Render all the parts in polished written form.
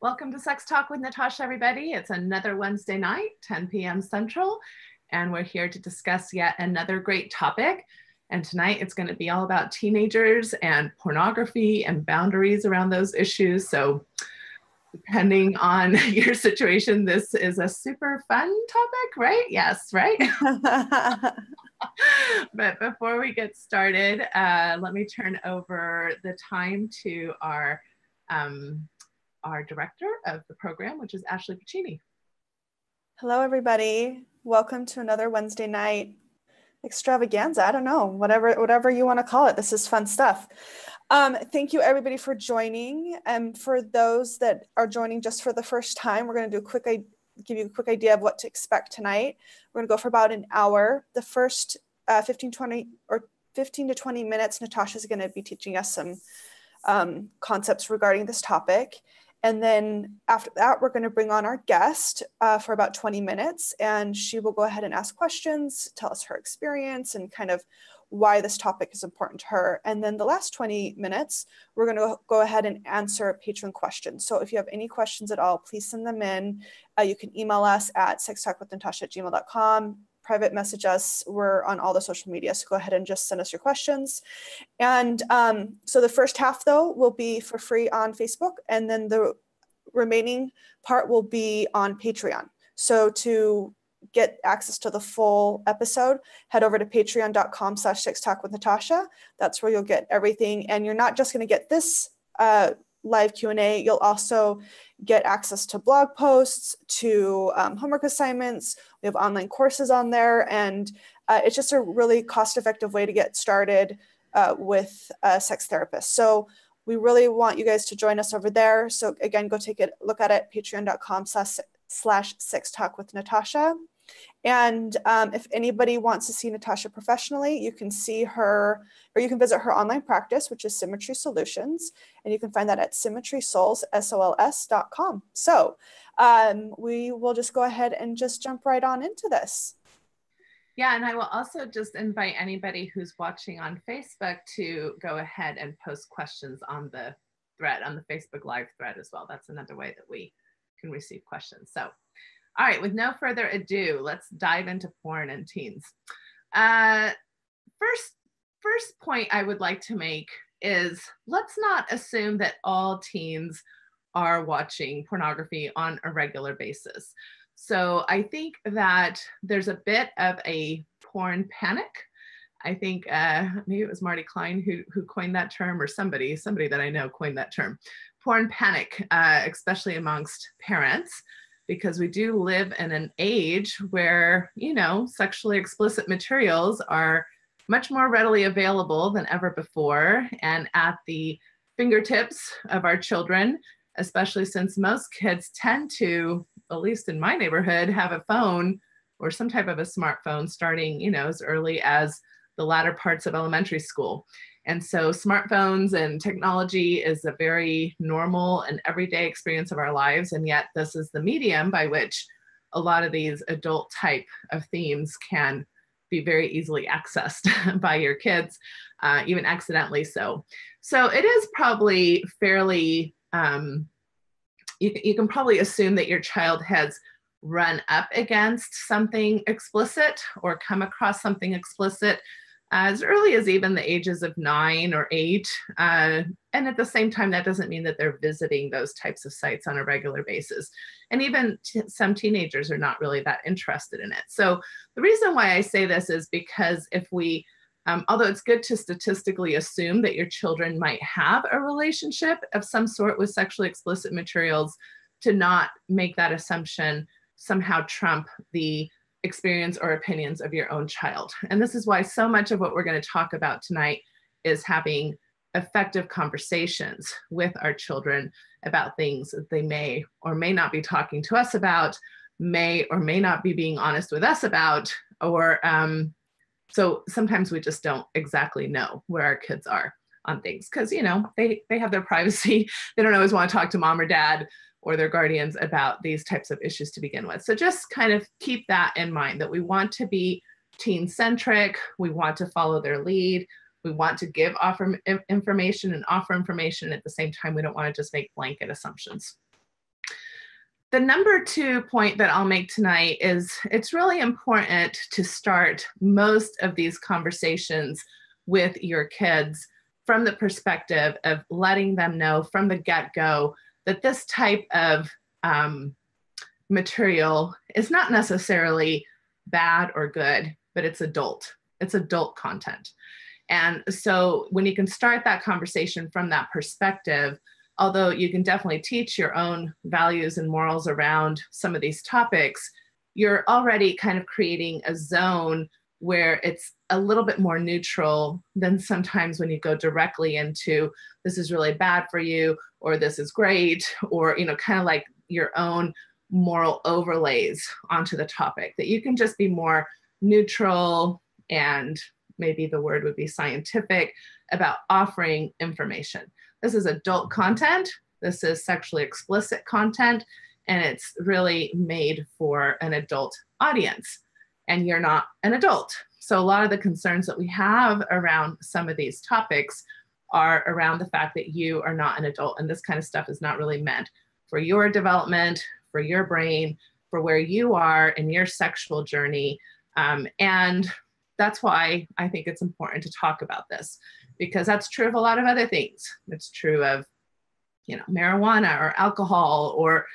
Welcome to Sex Talk with Natasha, everybody. It's another Wednesday night, 10 p.m. Central, and we're here to discuss yet another great topic. And tonight it's going to be all about teenagers and pornography and boundaries around those issues. So depending on your situation, this is a super fun topic, right? Yes, right? But before we get started, let me turn over the time to our director of the program, which is Ashley Puccini. Hello, everybody. Welcome to another Wednesday night extravaganza. I don't know, whatever you want to call it. This is fun stuff. Thank you, everybody, for joining. And for those that are joining just for the first time, we're going to do give you a quick idea of what to expect tonight. We're going to go for about an hour. The first 15 to 20 minutes, Natasha's going to be teaching us some concepts regarding this topic. And then after that, we're going to bring on our guest for about 20 minutes, and she will go ahead and ask questions, tell us her experience and kind of why this topic is important to her. And then the last 20 minutes, we're going to go ahead and answer patron questions. So if you have any questions at all, please send them in. You can email us at sextalkwithnatasha@gmail.com. Private message us. We're on all the social media, so go ahead and just send us your questions. And so the first half, though, will be for free on Facebook, and then the remaining part will be on Patreon. So to get access to the full episode, head over to patreon.com/sextalkwithnatasha. That's where you'll get everything. And you're not just going to get this live Q&A, you'll also get access to blog posts, to homework assignments. We have online courses on there, and it's just a really cost-effective way to get started with a sex therapist. So we really want you guys to join us over there. So again, go take a look at it, patreon.com/sextalkwithnatasha. And if anybody wants to see Natasha professionally, you can see her, or you can visit her online practice, which is Symmetry Solutions. And you can find that at symmetrysols.com. So we will just go ahead and just jump right on into this. Yeah, and I will also just invite anybody who's watching on Facebook to go ahead and post questions on the thread, on the Facebook Live thread as well. That's another way that we can receive questions. So, all right, with no further ado, let's dive into porn and teens. First point I would like to make is let's not assume that all teens are watching pornography on a regular basis. So I think that there's a bit of a porn panic. I think maybe it was Marty Klein who coined that term, or somebody that I know coined that term, porn panic, especially amongst parents, because we do live in an age where, sexually explicit materials are much more readily available than ever before and at the fingertips of our children, especially since most kids tend to, at least in my neighborhood, have a phone or some type of a smartphone starting, as early as the latter parts of elementary school. And so smartphones and technology is a very normal and everyday experience of our lives. And yet this is the medium by which a lot of these adult type of themes can be very easily accessed by your kids, even accidentally so. So it is probably fairly, you can probably assume that your child has run up against something explicit or come across something explicit as early as even the ages of 9 or 8. And at the same time, that doesn't mean that they're visiting those types of sites on a regular basis. And even some teenagers are not really that interested in it. So the reason why I say this is because if we, although it's good to statistically assume that your children might have a relationship of some sort with sexually explicit materials, to not make that assumption somehow trump the experience or opinions of your own child. And this is why so much of what we're going to talk about tonight is having effective conversations with our children about things that they may or may not be talking to us about, may or may not be being honest with us about, or so sometimes we just don't exactly know where our kids are on things because, they have their privacy. They don't always want to talk to mom or dad or their guardians about these types of issues to begin with. So just kind of keep that in mind, that we want to be teen-centric. We want to follow their lead. We want to offer information. At the same time, we don't want to just make blanket assumptions. The number 2 point that I'll make tonight is it's really important to start most of these conversations with your kids from the perspective of letting them know from the get-go that this type of material is not necessarily bad or good, but it's adult. It's adult content. And so when you can start that conversation from that perspective, although you can definitely teach your own values and morals around some of these topics, you're already kind of creating a zone where it's a little bit more neutral than sometimes when you go directly into this is really bad for you, or this is great, or, you know, kind of like your own moral overlays onto the topic, that you can just be more neutral, and maybe the word would be scientific about offering information. This is adult content. This is sexually explicit content, and it's really made for an adult audience, and you're not an adult. So a lot of the concerns that we have around some of these topics are around the fact that you are not an adult, and this kind of stuff is not really meant for your development, for your brain, for where you are in your sexual journey. And that's why I think it's important to talk about this, because that's true of a lot of other things. It's true of, you know, marijuana or alcohol, or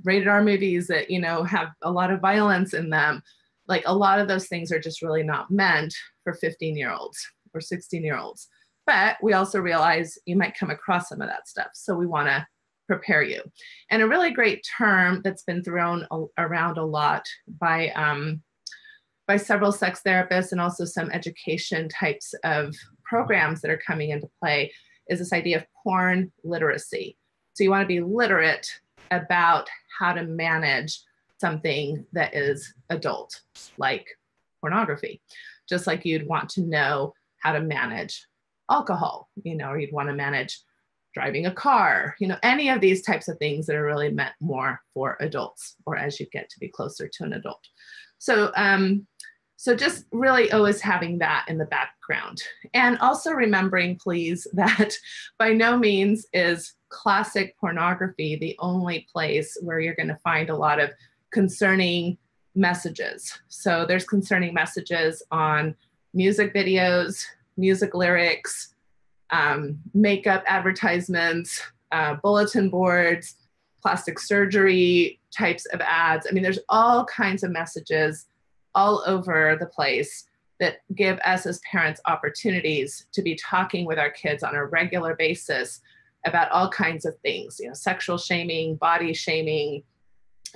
rated R movies that, you know, have a lot of violence in them. Like, a lot of those things are just really not meant for 15-year-olds or 16-year-olds. But we also realize you might come across some of that stuff. So we want to prepare you. And a really great term that's been thrown around a lot by several sex therapists and also some education types of programs that are coming into play is this idea of porn literacy. So you want to be literate about how to manage something that is adult, like pornography, just like you'd want to know how to manage alcohol, you know, or you'd want to manage driving a car, you know, any of these types of things that are really meant more for adults, or as you get to be closer to an adult. So, so just really always having that in the background. And also remembering, please, that by no means is classic pornography the only place where you're going to find a lot of concerning messages. So there's concerning messages on music videos, music lyrics, makeup advertisements, bulletin boards, plastic surgery types of ads. I mean, there's all kinds of messages all over the place that give us as parents opportunities to be talking with our kids on a regular basis about all kinds of things, you know, sexual shaming, body shaming,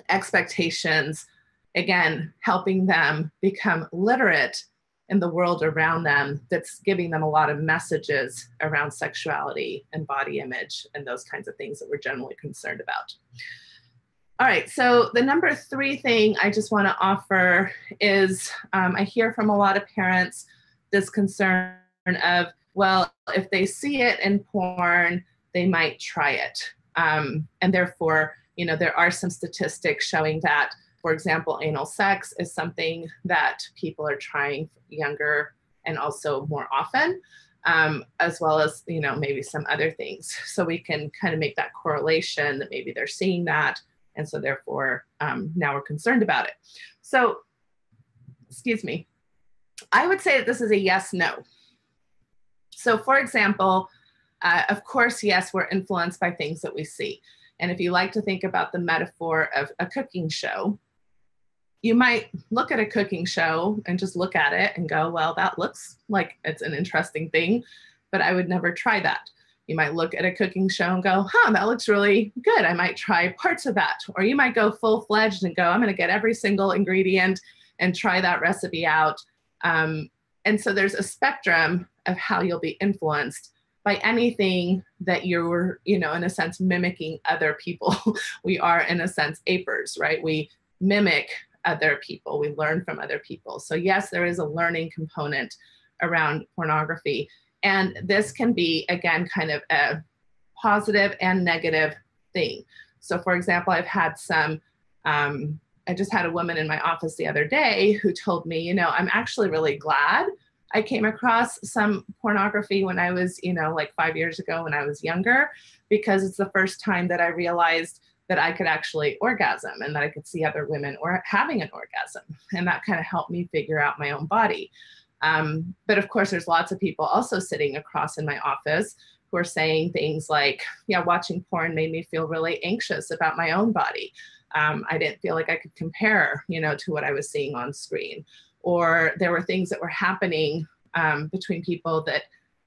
expectations, again, helping them become literate in the world around them that's giving them a lot of messages around sexuality and body image and those kinds of things that we're generally concerned about. All right, so the number 3 thing I just want to offer is I hear from a lot of parents this concern of, well, if they see it in porn, they might try it. And therefore, you know, there are some statistics showing that, for example, anal sex is something that people are trying younger and also more often, as well as, you know, maybe some other things. So we can kind of make that correlation that maybe they're seeing that. And so therefore, now we're concerned about it. So, excuse me, I would say that this is a yes, no. So for example, of course, yes, we're influenced by things that we see. And if you like to think about the metaphor of a cooking show, you might look at a cooking show and just look at it and go, well, that looks like it's an interesting thing, but I would never try that. You might look at a cooking show and go, that looks really good. I might try parts of that. Or you might go full-fledged and go, I'm going to get every single ingredient and try that recipe out. And so there's a spectrum of how you'll be influenced by anything that you're, you know, in a sense, mimicking other people. We are, in a sense, apers, right? We mimic other people. We learn from other people. So yes, there is a learning component around pornography. And this can be, again, kind of a positive and negative thing. So for example, I've had some, I just had a woman in my office the other day who told me, you know, I'm actually really glad I came across some pornography when I was, you know, like 5 years ago when I was younger, because it's the first time that I realized that I could actually orgasm and that I could see other women or having an orgasm. And that kind of helped me figure out my own body. But of course, there's lots of people also sitting across in my office who are saying things like, yeah, watching porn made me feel really anxious about my own body. I didn't feel like I could compare, to what I was seeing on screen. Or there were things that were happening between people that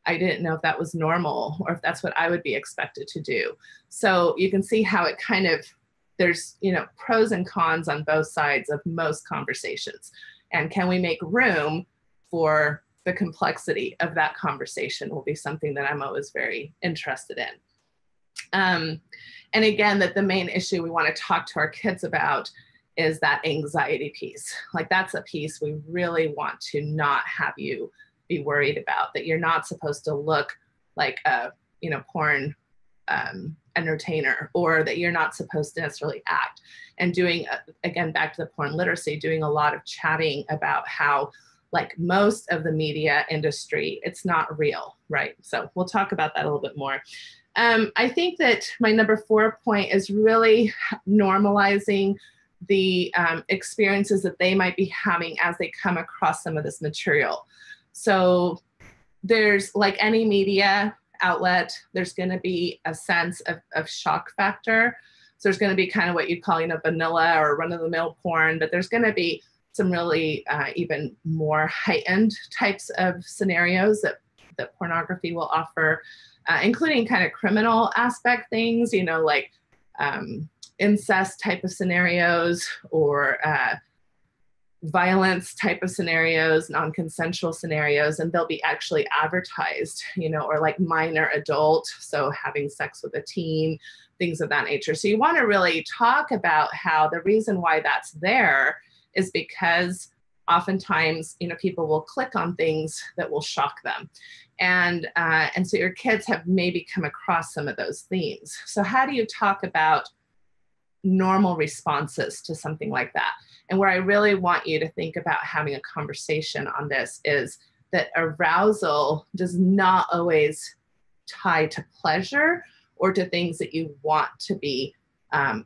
I didn't know if that was normal or if that's what I would be expected to do. So you can see how it kind of, there's, pros and cons on both sides of most conversations. And can we make room for the complexity of that conversation will be something that I'm always very interested in. And again, that the main issue we want to talk to our kids about is that anxiety piece. Like that's a piece we really want to not have you be worried about, that you're not supposed to look like a, porn entertainer, or that you're not supposed to necessarily act. And doing, again, back to the porn literacy, doing a lot of chatting about how, like most of the media industry, it's not real, right? So we'll talk about that a little bit more. I think that my number 4 point is really normalizing the experiences that they might be having as they come across some of this material. So there's, like any media outlet, there's going to be a sense of shock factor. So there's going to be kind of what you'd call, vanilla or run-of-the-mill porn, but there's going to be some really even more heightened types of scenarios that pornography will offer, including kind of criminal aspect things, like incest type of scenarios, or violence type of scenarios, non-consensual scenarios, and they'll be actually advertised, or like minor adult, so having sex with a teen, things of that nature. So you want to really talk about how the reason why that's there is because oftentimes, people will click on things that will shock them. And so your kids have maybe come across some of those themes. So how do you talk about normal responses to something like that? And where I really want you to think about having a conversation on this is that arousal does not always tie to pleasure or to things that you want to be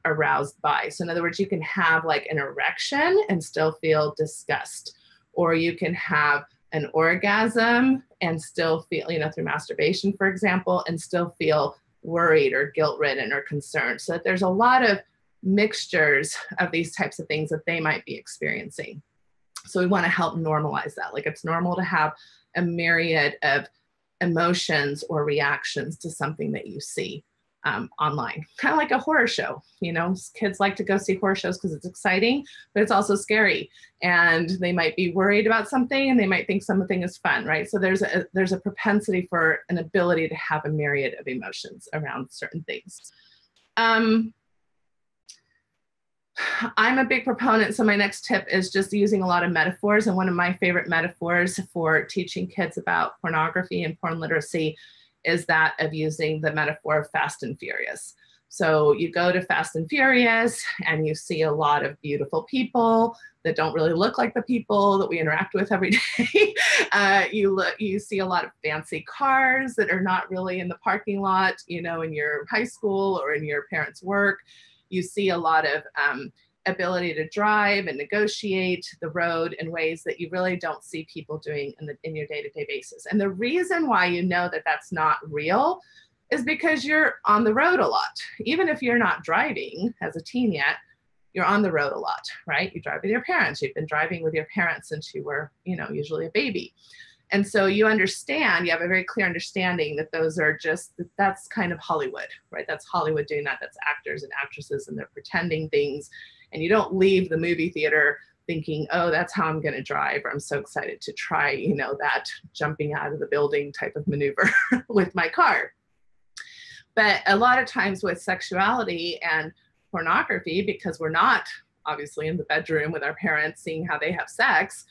aroused by. So in other words, you can have like an erection and still feel disgust, or you can have an orgasm and still feel, through masturbation, for example, and still feel worried or guilt-ridden or concerned. So that there's a lot of mixtures of these types of things that they might be experiencing. So we want to help normalize that. Like it's normal to have a myriad of emotions or reactions to something that you see online, kind of like a horror show. Kids like to go see horror shows because it's exciting, but it's also scary, and they might be worried about something, and they might think something is fun, right? So there's a propensity for an ability to have a myriad of emotions around certain things. I'm a big proponent, so my next tip is just using a lot of metaphors, and one of my favorite metaphors for teaching kids about pornography and porn literacy is that of using the metaphor of Fast and Furious. So you go to Fast and Furious and you see a lot of beautiful people that don't really look like the people that we interact with every day. You see a lot of fancy cars that are not really in the parking lot, in your high school or in your parents' work. You see a lot of ability to drive and negotiate the road in ways that you really don't see people doing in your day-to-day basis. And the reason why you know that that's not real is because you're on the road a lot. Even if you're not driving as a teen yet, you're on the road a lot, right? You drive with your parents. You've been driving with your parents since you were, usually a baby. And so you understand, you have a very clear understanding that that's kind of Hollywood, right? That's Hollywood doing that. That's actors and actresses, and they're pretending things. And you don't leave the movie theater thinking, oh, that's how I'm going to drive, or I'm so excited to try, that jumping out of the building type of maneuver with my car. But a lot of times with sexuality and pornography, because we're not obviously in the bedroom with our parents seeing how they have sex,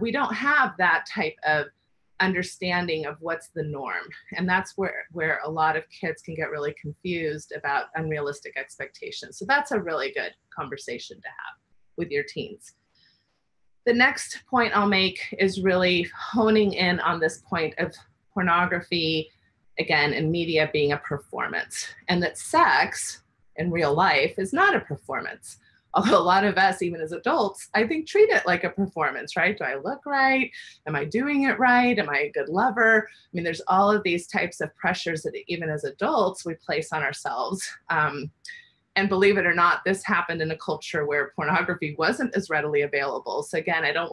we don't have that type of understanding of what's the norm. And that's where a lot of kids can get really confused about unrealistic expectations. So that's a really good conversation to have with your teens. The next point I'll make is really honing in on this point of pornography, again, and media being a performance, and that sex in real life is not a performance. Although a lot of us, even as adults, I think treat it like a performance, right? Do I look right? Am I doing it right? Am I a good lover? I mean, there's all of these types of pressures that even as adults we place on ourselves. And believe it or not, this happened in a culture where pornography wasn't as readily available. So again, I don't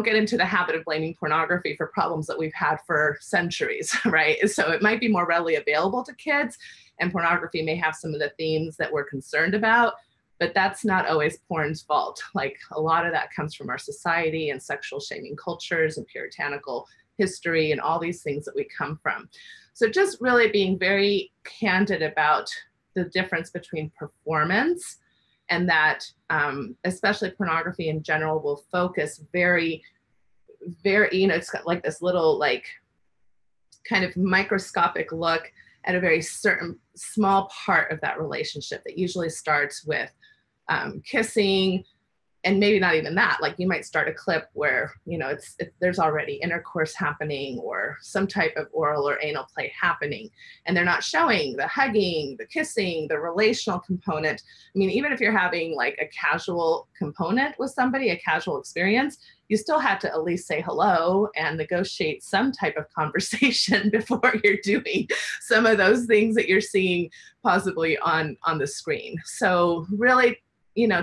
get into the habit of blaming pornography for problems that we've had for centuries, right? So it might be more readily available to kids, and pornography may have some of the themes that we're concerned about, but that's not always porn's fault. Like, a lot of that comes from our society and sexual shaming cultures and puritanical history and all these things that we come from. So just really being very candid about the difference between performance, and that especially pornography in general will focus very, it's got like this little like kind of microscopic look at a very certain small part of that relationship that usually starts with kissing, and maybe not even that. Like, you might start a clip where, there's already intercourse happening or some type of oral or anal play happening, and they're not showing the hugging, the kissing, the relational component. I mean, even if you're having like a casual component with somebody, a casual experience, you still have to at least say hello and negotiate some type of conversation before you're doing some of those things that you're seeing possibly on the screen. So really,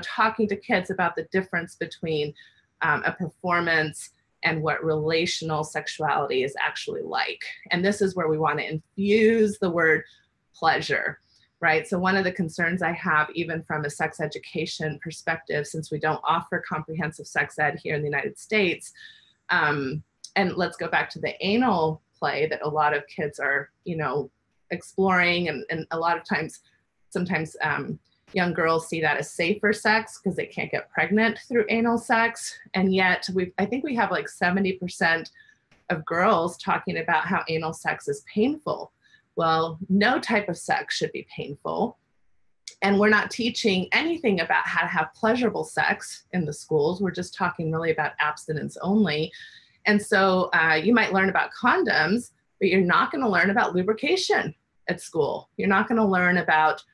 talking to kids about the difference between a performance and what relational sexuality is actually like. And this is where we want to infuse the word pleasure, right? So one of the concerns I have, even from a sex education perspective, since we don't offer comprehensive sex ed here in the United States, and let's go back to the anal play that a lot of kids are, exploring, and a lot of times, sometimes young girls see that as safer sex because they can't get pregnant through anal sex. And yet I think we have like 70% of girls talking about how anal sex is painful. Well, no type of sex should be painful. And we're not teaching anything about how to have pleasurable sex in the schools. We're just talking really about abstinence only. And so you might learn about condoms, but you're not going to learn about lubrication at school. You're not going to learn about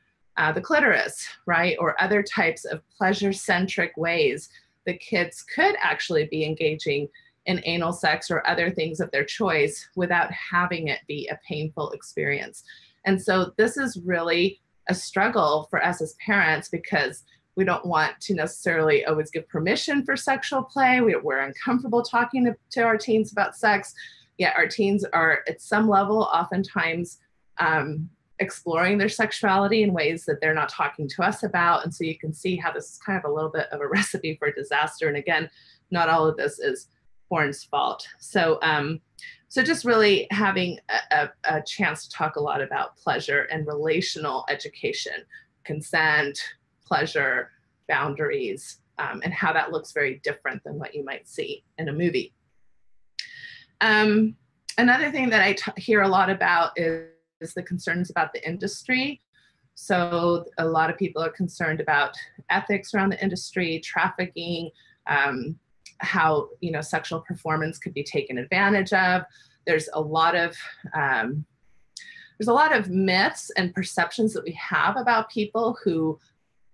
the clitoris, right? Or other types of pleasure-centric ways that kids could actually be engaging in anal sex or other things of their choice without having it be a painful experience. And so this is really a struggle for us as parents, because we don't want to necessarily always give permission for sexual play. We're uncomfortable talking to our teens about sex, yet our teens are at some level oftentimes exploring their sexuality in ways that they're not talking to us about. And so you can see how this is kind of a little bit of a recipe for disaster. And again, not all of this is porn's fault. So just really having a chance to talk a lot about pleasure and relational education, consent, pleasure, boundaries, and how that looks very different than what you might see in a movie. Another thing that I hear a lot about is the concerns about the industry. So a lot of people are concerned about ethics around the industry, trafficking, how sexual performance could be taken advantage of. There's a lot of myths and perceptions that we have about people who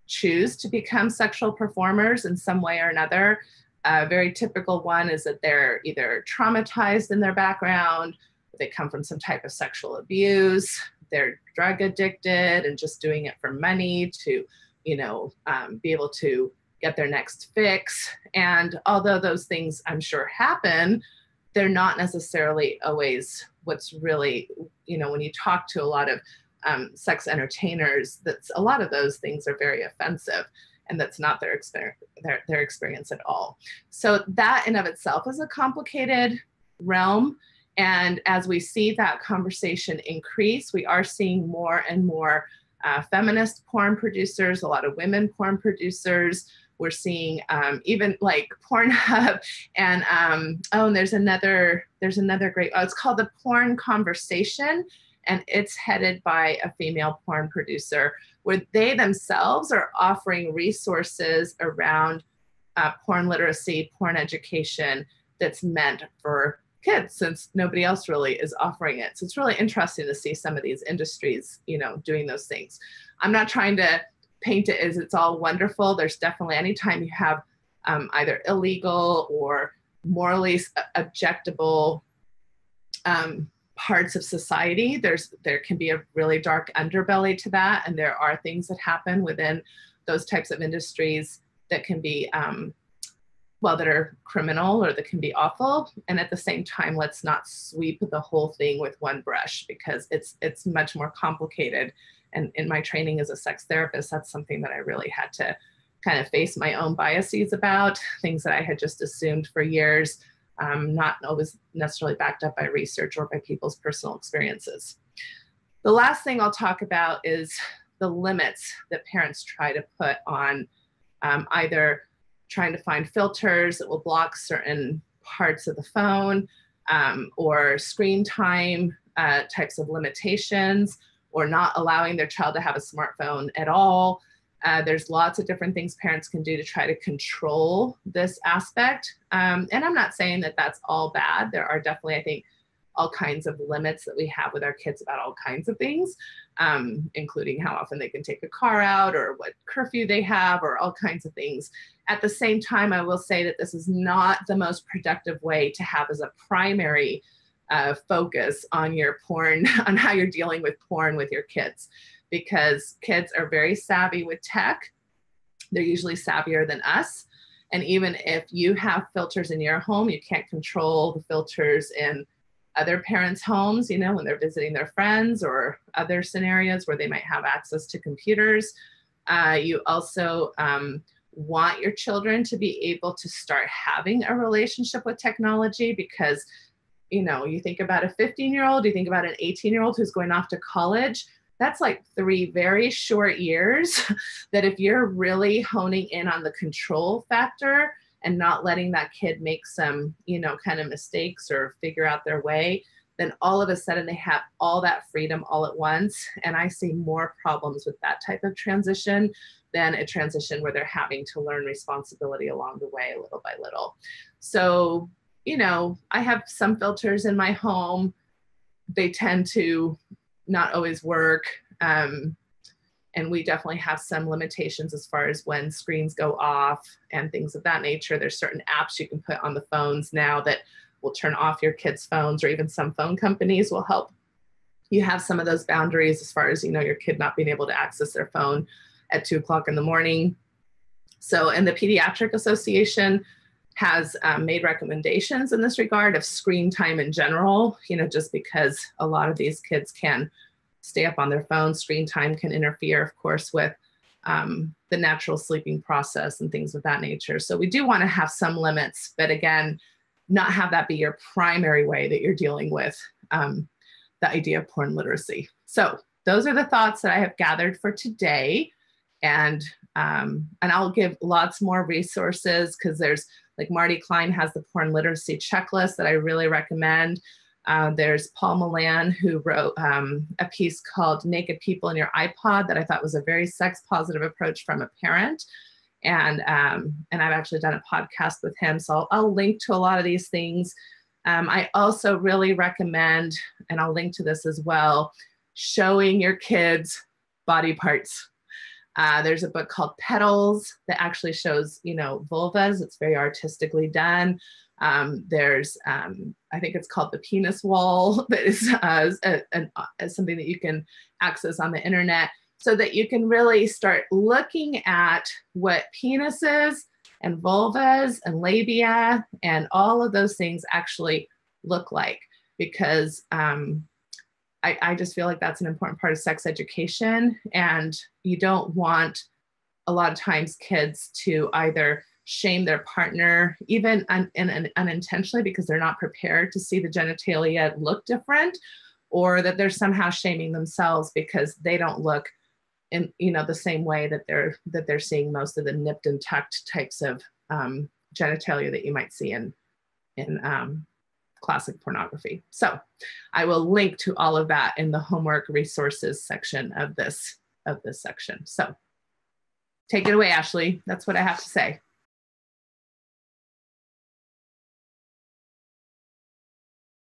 choose to become sexual performers in some way or another. A very typical one is that they're either traumatized in their background, they come from some type of sexual abuse, they're drug addicted and just doing it for money to, be able to get their next fix. And although those things I'm sure happen, they're not necessarily always what's really, when you talk to a lot of sex entertainers, that's a lot of those things are very offensive, and that's not their experience at all. So that in of itself is a complicated realm. And as we see that conversation increase, we are seeing more and more feminist porn producers, a lot of women porn producers. We're seeing even like Pornhub, and and there's another great, it's called The Porn Conversation, and it's headed by a female porn producer, where they themselves are offering resources around porn literacy, porn education that's meant for kids, since nobody else really is offering it. So it's really interesting to see some of these industries, you know, doing those things. I'm not trying to paint it as it's all wonderful. There's definitely, anytime you have either illegal or morally objectable parts of society, there can be a really dark underbelly to that. And there are things that happen within those types of industries that can be, that are criminal or that can be awful. And at the same time, let's not sweep the whole thing with one brush, because it's much more complicated. And in my training as a sex therapist, that's something that I really had to kind of face my own biases about, things that I had just assumed for years, not always necessarily backed up by research or by people's personal experiences. The last thing I'll talk about is the limits that parents try to put on either trying to find filters that will block certain parts of the phone, or screen time types of limitations, or not allowing their child to have a smartphone at all. There's lots of different things parents can do to try to control this aspect. And I'm not saying that that's all bad. There are definitely, I think, all kinds of limits that we have with our kids about all kinds of things, including how often they can take a car out or what curfew they have or all kinds of things. At the same time, I will say that this is not the most productive way to have as a primary focus on your porn, on how you're dealing with porn with your kids, because kids are very savvy with tech. They're usually savvier than us. And even if you have filters in your home, you can't control the filters in other parents' homes, you know, when they're visiting their friends or other scenarios where they might have access to computers. You also want your children to be able to start having a relationship with technology, because, you know, you think about a 15-year-old, you think about an 18-year-old who's going off to college. That's like 3 very short years that if you're really honing in on the control factor and not letting that kid make some, you know, kind of mistakes or figure out their way, then all of a sudden they have all that freedom all at once. And I see more problems with that type of transition than a transition where they're having to learn responsibility along the way, little by little. So, you know, I have some filters in my home. They tend to not always work. And we definitely have some limitations as far as when screens go off and things of that nature. There's certain apps you can put on the phones now that will turn off your kids' phones, or even some phone companies will help you have some of those boundaries as far as, you know, your kid not being able to access their phone at 2 o'clock in the morning. So, and the Pediatric Association has made recommendations in this regard of screen time in general, you know, just because a lot of these kids can stay up on their phones. Screen time can interfere, of course, with the natural sleeping process and things of that nature. So we do want to have some limits, but again, not have that be your primary way that you're dealing with the idea of porn literacy. So those are the thoughts that I have gathered for today. And I'll give lots more resources, because there's, like, Marty Klein has the porn literacy checklist that I really recommend. There's Paul Milan, who wrote a piece called Naked People in Your iPod that I thought was a very sex positive approach from a parent. And I've actually done a podcast with him. So I'll link to a lot of these things. I also really recommend, and I'll link to this as well, showing your kids body parts. There's a book called Petals that actually shows, you know, vulvas. It's very artistically done. There's, I think it's called The Penis Wall, that is something that you can access on the internet, so that you can really start looking at what penises and vulvas and labia and all of those things actually look like. Because I just feel like that's an important part of sex education. And you don't want, a lot of times, kids to either shame their partner, even unintentionally, because they're not prepared to see the genitalia look different, or that they're somehow shaming themselves because they don't look in, you know, the same way that they're seeing most of the nipped and tucked types of genitalia that you might see in classic pornography. So I will link to all of that in the homework resources section of this section. So take it away, Ashley. That's what I have to say.